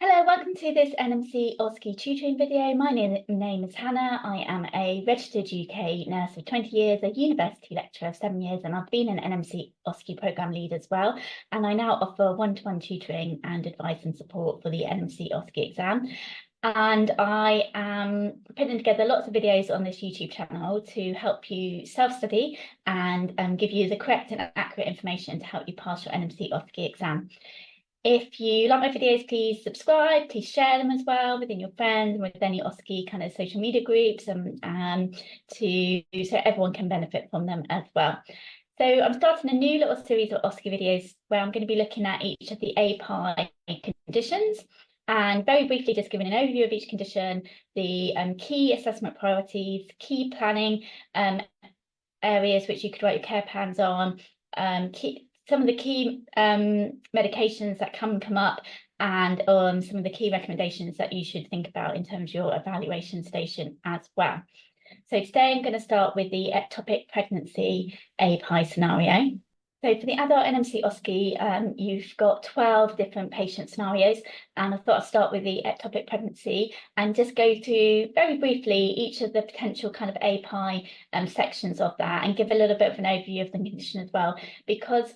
Hello, welcome to this NMC OSCE tutoring video. My name is Hannah. I am a registered UK nurse of 20 years, a university lecturer of 7 years, and I've been an NMC OSCE programme lead as well. And I now offer one-to-one tutoring and advice and support for the NMC OSCE exam. And I am putting together lots of videos on this YouTube channel to help you self-study and give you the correct and accurate information to help you pass your NMC OSCE exam. If you like my videos, please subscribe, please share them as well within your friends and with any OSCE kind of social media groups so everyone can benefit from them as well. So I'm starting a new little series of OSCE videos where I'm going to be looking at each of the APIE conditions and very briefly just giving an overview of each condition, the key assessment priorities, key planning areas which you could write your care plans on, some of the key medications that come up and some of the key recommendations that you should think about in terms of your evaluation station as well. So today I'm going to start with the ectopic pregnancy APIE scenario. So for the adult NMC OSCE, you've got 12 different patient scenarios, and I thought I'd start with the ectopic pregnancy and just go through very briefly each of the potential kind of APIE sections of that and give a little bit of an overview of the condition as well, because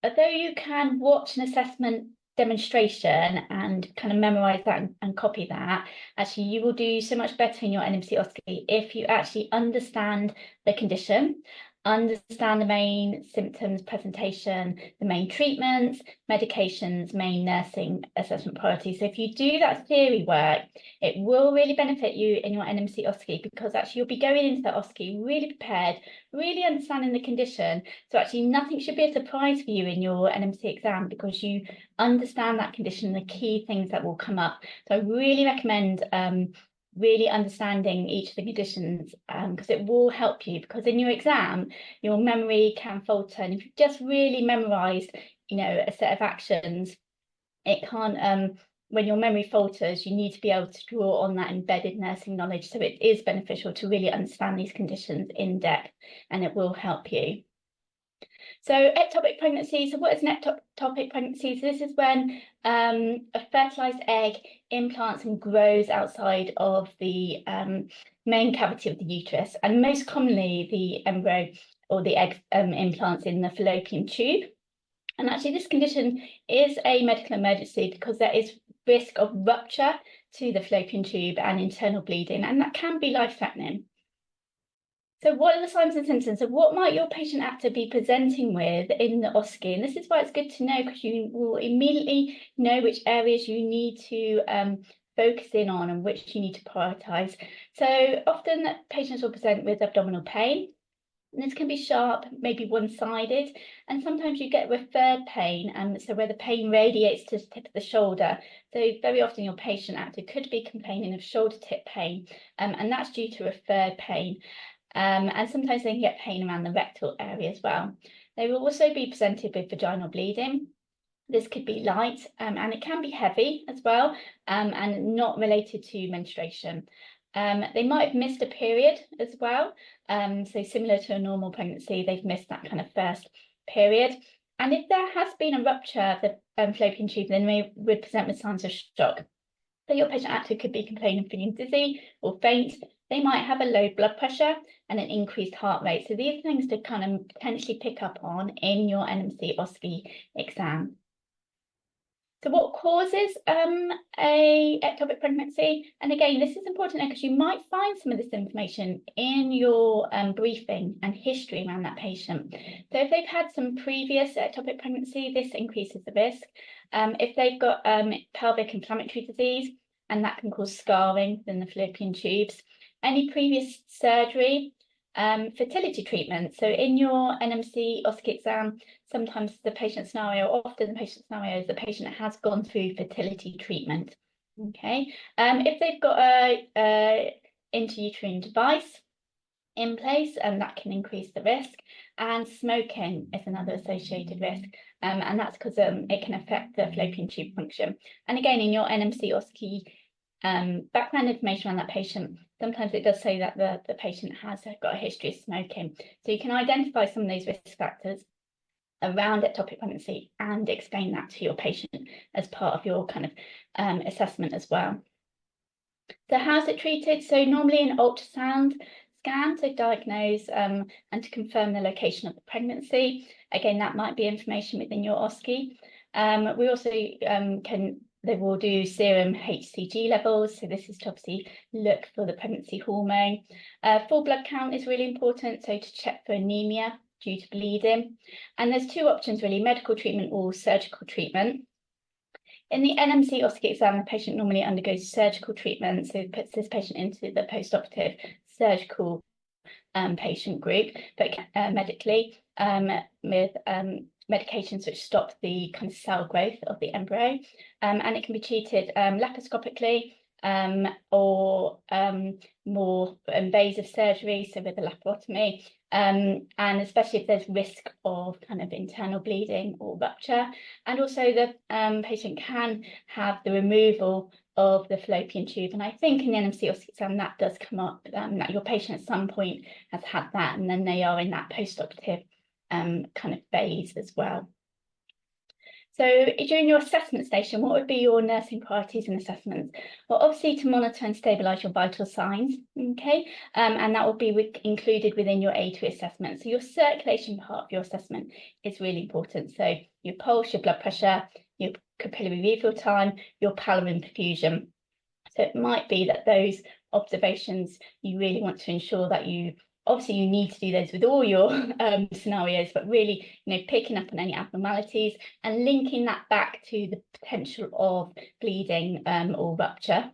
although you can watch an assessment demonstration and kind of memorize that and copy that, actually you will do so much better in your NMC OSCE if you actually understand the condition, understand the main symptoms, presentation, the main treatments, medications, main nursing assessment priorities. So if you do that theory work, it will really benefit you in your NMC OSCE, because actually you'll be going into that OSCE really prepared, really understanding the condition. So actually nothing should be a surprise for you in your NMC exam because you understand that condition and the key things that will come up. So I really recommend really understanding each of the conditions because it will help you, because in your exam your memory can falter, and if you've just really memorized a set of actions, it can't when your memory falters, you need to be able to draw on that embedded nursing knowledge. So it is beneficial to really understand these conditions in depth, and it will help you. So ectopic pregnancy. So what is an ectopic pregnancy? So this is when a fertilized egg implants and grows outside of the main cavity of the uterus, and most commonly the embryo or the egg implants in the fallopian tube. And actually this condition is a medical emergency because there is risk of rupture to the fallopian tube and internal bleeding, and that can be life-threatening. So what are the signs and symptoms? So what might your patient actor be presenting with in the OSCE? And this is why it's good to know, because you will immediately know which areas you need to focus in on and which you need to prioritise. So often patients will present with abdominal pain. And this can be sharp, maybe one-sided, and sometimes you get referred pain, so where the pain radiates to the tip of the shoulder. So very often your patient actor could be complaining of shoulder tip pain, and that's due to referred pain. And sometimes they can get pain around the rectal area as well. They will also be presented with vaginal bleeding. This could be light and it can be heavy as well, and not related to menstruation. They might have missed a period as well. So similar to a normal pregnancy, they've missed that kind of first period. And if there has been a rupture of the fallopian tube, then they would present with signs of shock. So your patient actor could be complaining of feeling dizzy or faint. They might have a low blood pressure and an increased heart rate. So these are things to kind of potentially pick up on in your NMC OSCE exam. So what causes a ectopic pregnancy? And again, this is important because you might find some of this information in your briefing and history around that patient. So if they've had some previous ectopic pregnancy, this increases the risk. If they've got pelvic inflammatory disease, and that can cause scarring within the fallopian tubes. Any previous surgery, fertility treatment. So in your NMC OSCE exam, sometimes the patient scenario, often the patient scenario is the patient has gone through fertility treatment. Okay. If they've got a intrauterine device in place, that can increase the risk. And smoking is another associated risk, and that's because it can affect the fallopian tube function. And again, in your NMC OSCE background information on that patient, sometimes it does say that the patient has got a history of smoking. So you can identify some of those risk factors around ectopic pregnancy and explain that to your patient as part of your kind of assessment as well. So how's it treated? So normally an ultrasound scan to diagnose and to confirm the location of the pregnancy. Again, that might be information within your OSCE. We also they will do serum HCG levels. So this is to obviously look for the pregnancy hormone. Full blood count is really important. So to check for anemia due to bleeding. And there's two options really, medical treatment or surgical treatment. In the NMC OSCE exam, the patient normally undergoes surgical treatment, so it puts this patient into the post-operative surgical patient group, but medically with medications which stop the kind of cell growth of the embryo, and it can be treated laparoscopically or more invasive surgery, so with a laparotomy, and especially if there's risk of kind of internal bleeding or rupture. And also the patient can have the removal of the fallopian tube. And I think in the NMC OSCE exam that does come up, that your patient at some point has had that, and then they are in that post-operative kind of phase as well. So during your assessment station, what would be your nursing priorities and assessments? Well, obviously to monitor and stabilise your vital signs, okay? And that will be included within your A2 assessment. So your circulation part of your assessment is really important. So your pulse, your blood pressure, your capillary refill time, your pallor perfusion. So it might be that those observations, you really want to ensure that obviously you need to do those with all your scenarios, but really, picking up on any abnormalities and linking that back to the potential of bleeding or rupture.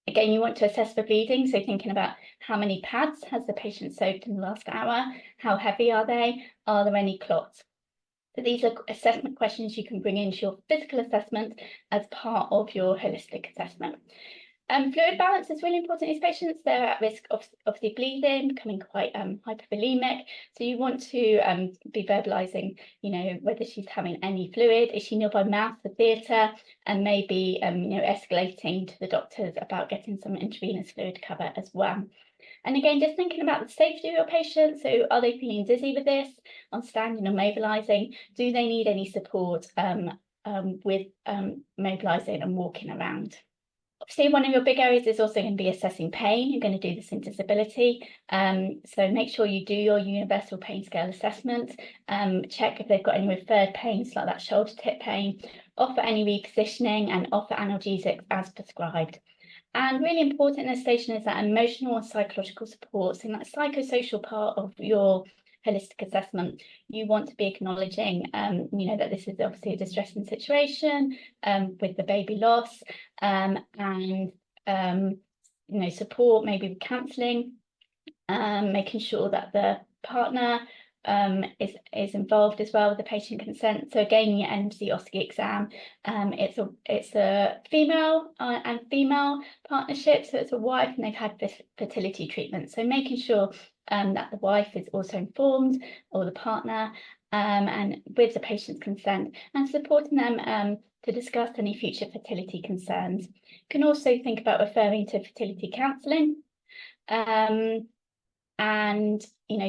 Again, you want to assess for bleeding, so thinking about how many pads has the patient soaked in the last hour, how heavy are they, are there any clots? So these are assessment questions you can bring into your physical assessment as part of your holistic assessment. Fluid balance is really important in these patients. They're at risk of obviously bleeding, becoming quite hypervolemic. So you want to be verbalising, whether she's having any fluid, is she nearby mouth for theatre, and maybe, escalating to the doctors about getting some intravenous fluid cover as well. And again, just thinking about the safety of your patient. So are they feeling dizzy with this, on standing or mobilising? Do they need any support with mobilising and walking around? Obviously, one of your big areas is also going to be assessing pain. You're going to do this in disability. So make sure you do your universal pain scale assessment. Check if they've got any referred pains like that shoulder tip pain. Offer any repositioning and offer analgesics as prescribed. And really important in this station is that emotional and psychological support. So in that psychosocial part of your holistic assessment, you want to be acknowledging, that this is obviously a distressing situation with the baby loss, and support maybe with counselling, making sure that the partner is involved as well with the patient consent. So again, your NMC OSCE exam, it's a female and female partnership, so it's a wife and they've had fertility treatment. So making sure that the wife is also informed, or the partner, and with the patient's consent, and supporting them to discuss any future fertility concerns. You can also think about referring to fertility counselling, and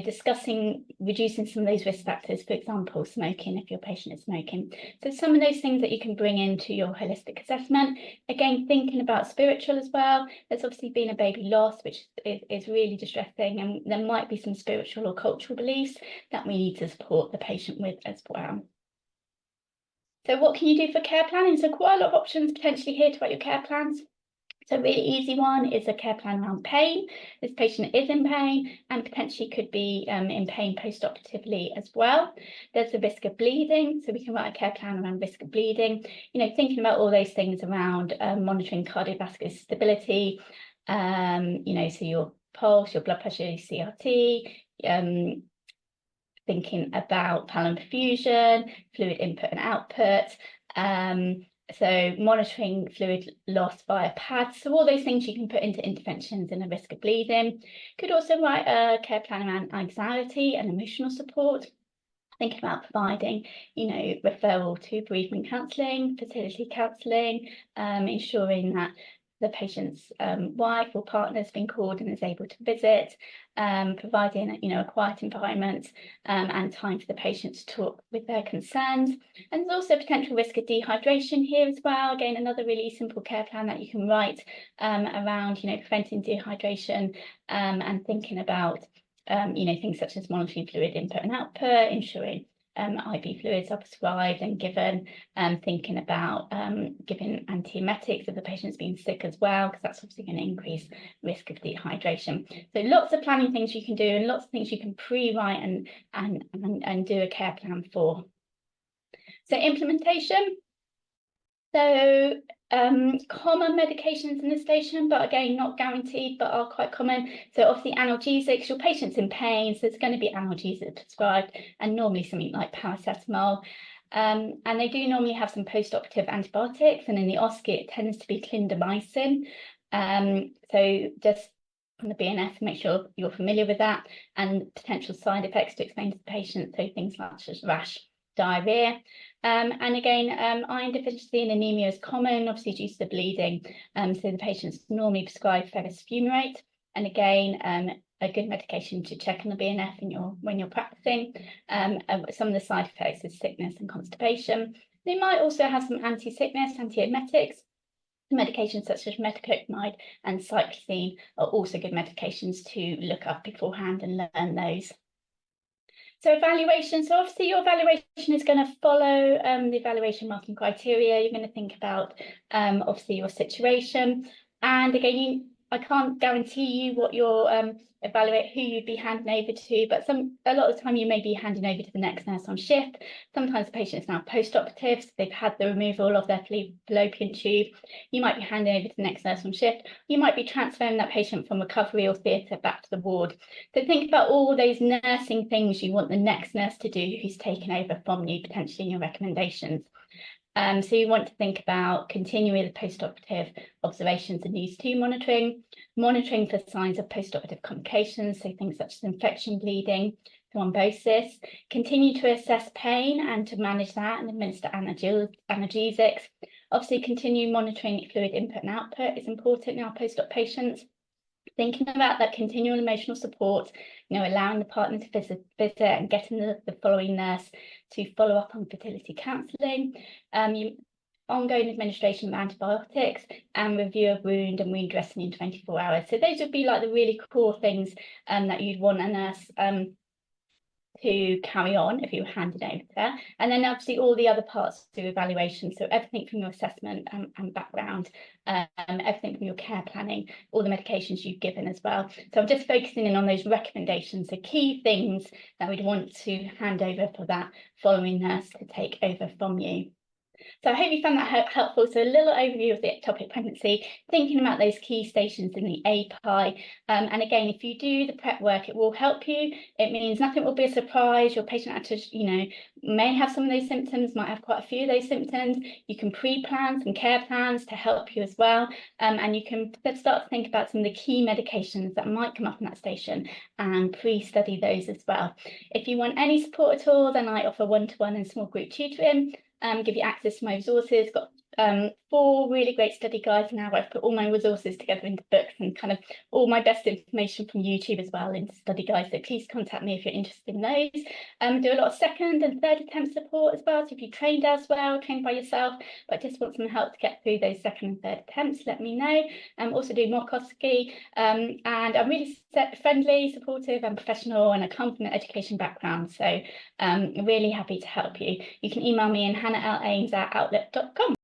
discussing reducing some of those risk factors, for example, smoking if your patient is smoking. So some of those things that you can bring into your holistic assessment. Again, thinking about spiritual as well. There's obviously been a baby loss, which is really distressing, and there might be some spiritual or cultural beliefs that we need to support the patient with as well. So what can you do for care planning? So quite a lot of options potentially here to write your care plans. So a really easy one is a care plan around pain. This patient is in pain and potentially could be in pain post-operatively as well. There's the risk of bleeding, so we can write a care plan around risk of bleeding. Thinking about all those things around monitoring cardiovascular stability, so your pulse, your blood pressure, your CRT, thinking about pallor perfusion, fluid input and output, so monitoring fluid loss via pads. So all those things you can put into interventions in a risk of bleeding. Could also write a care plan around anxiety and emotional support. Thinking about providing, referral to bereavement counselling, fertility counselling, ensuring that the patient's wife or partner has been called and is able to visit, providing a quiet environment and time for the patient to talk with their concerns. And there's also potential risk of dehydration here as well. Again, another really simple care plan that you can write around preventing dehydration and thinking about things such as monitoring fluid input and output, ensuring IV fluids are prescribed and given, thinking about giving antiemetics if the patient's been sick as well, because that's obviously going to increase risk of dehydration. So lots of planning things you can do and lots of things you can pre-write and do a care plan for. So implementation. So common medications in the station, but again, not guaranteed, but are quite common. So obviously analgesics, your patient's in pain, so there's going to be analgesics prescribed, and normally something like paracetamol. And they do normally have some post-operative antibiotics, and in the OSCE, it tends to be clindamycin. So just from the BNS, make sure you're familiar with that, and potential side effects to explain to the patient, so things such as rash, diarrhea. And again, iron deficiency and anemia is common, obviously due to the bleeding. So the patient's normally prescribed ferrous fumarate. And again, a good medication to check on the BNF when you're practicing. Some of the side effects is sickness and constipation. They might also have some anti-sickness, antiemetics. Medications such as metoclopramide and cyclizine are also good medications to look up beforehand and learn those. So evaluation, so obviously your evaluation is going to follow the evaluation marking criteria. You're going to think about obviously your situation, and again, I can't guarantee you what your evaluate who you'd be handing over to, but a lot of the time you may be handing over to the next nurse on shift. Sometimes the patient is now post-operative, so they've had the removal of their fallopian tube. You might be handing over to the next nurse on shift. You might be transferring that patient from recovery or theatre back to the ward. So think about all those nursing things you want the next nurse to do who's taken over from you, potentially in your recommendations. So you want to think about continuing the post-operative observations and use 2 monitoring for signs of post-operative complications, so things such as infection, bleeding, thrombosis, continue to assess pain and to manage that and administer analgesics. Obviously, continue monitoring fluid input and output is important in our post-op patients. Thinking about that continual emotional support, allowing the partner to visit and getting the following nurse to follow up on fertility counselling, ongoing administration of antibiotics, and review of wound and wound dressing in 24 hours. So those would be like the really core things that you'd want a nurse to carry on if you were handed over there. And then obviously all the other parts to evaluation, so everything from your assessment and background, everything from your care planning, all the medications you've given as well. So I'm just focusing in on those recommendations, the key things that we'd want to hand over for that following nurse to take over from you. So I hope you found that helpful. So a little overview of the ectopic pregnancy, thinking about those key stations in the APIE. And again, if you do the prep work, it will help you. It means nothing will be a surprise. Your patient actually, may have some of those symptoms, might have quite a few of those symptoms. You can pre-plan some care plans to help you as well. And you can start to think about some of the key medications that might come up in that station and pre-study those as well. If you want any support at all, then I offer one-to-one and small group tutoring. Give you access to my resources. Got 4 really great study guides now. I've put all my resources together into books and kind of all my best information from YouTube as well into study guides. So please contact me if you're interested in those. Do a lot of 2nd and 3rd attempt support as well. So if you trained elsewhere or trained by yourself, but just want some help to get through those 2nd and 3rd attempts, let me know. Also do mock OSCE. And I'm really friendly, supportive and professional, and I come from an education background. So really happy to help you. You can email me in hannah.l.ames@outlook.com.